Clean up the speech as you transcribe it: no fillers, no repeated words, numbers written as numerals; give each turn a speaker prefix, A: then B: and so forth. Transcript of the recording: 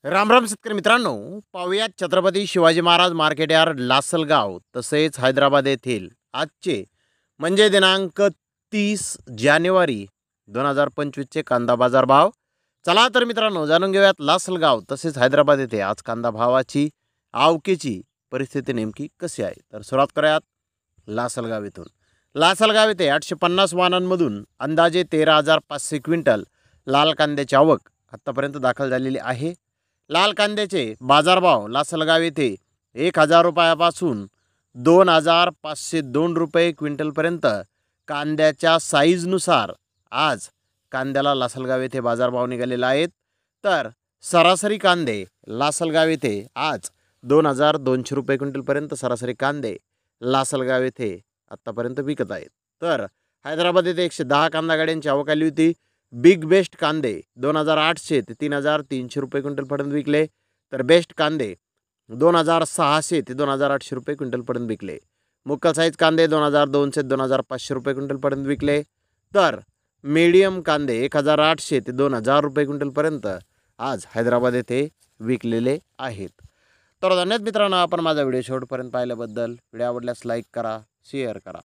A: राम राम शेतकरी मित्रांनो, पाहुयात छत्रपती शिवाजी महाराज मार्केट यार्ड लासलगाव तसेच हैदराबाद येथील आजचे म्हणजे दिनांक 30 जानेवारी 2025चे कांदा बाजार भाव. चला तर मित्रांनो, जाणून घेऊयात लासलगाव तसेच हैदराबाद येथे आज कांदा भावाची आवकेची परिस्थिती नेमकी कशी आहे. तर सुरुवात करूयात लासलगाव येथून. लासलगाव येथे 850 वाहनांमधून अंदाजे 13,500 क्विंटल लाल कांद्याची आवक आत्तापर्यंत दाखल झालेली आहे. लाल कांद्याचे बाजारभाव लासलगाव येथे 1,000 रुपयापासून 2,502 रुपये क्विंटलपर्यंत कांद्याच्या साईजनुसार आज कांद्याला लासलगाव येथे बाजारभाव निघालेला आहेत. तर सरासरी कांदे लासलगाव येथे आज 2,200 रुपये क्विंटलपर्यंत सरासरी कांदे लासलगाव येथे आत्तापर्यंत विकत आहेत. तर हैदराबाद येथे 110 कांदा गाड्यांची आवक आली होती. बिग बेस्ट कांदे 2,800 ते 3,300 रुपये क्विंटलपर्यंत विकले. तर बेस्ट कांदे 2,600 ते 2,800 रुपये क्विंटलपर्यंत विकले. मुक्कल साईज कांदे 2,200 ते 2,500 रुपये क्विंटलपर्यंत विकले. तर मीडियम कांदे 1,800 ते 2,000 रुपये क्विंटलपर्यंत आज हैदराबाद येथे विकलेले आहेत. तर धन्यवाद मित्रांनो, आपण माझा व्हिडिओ शेवटपर्यंत पाहिल्याबद्दल. व्हिडिओ आवडल्यास लाईक करा, शेअर करा.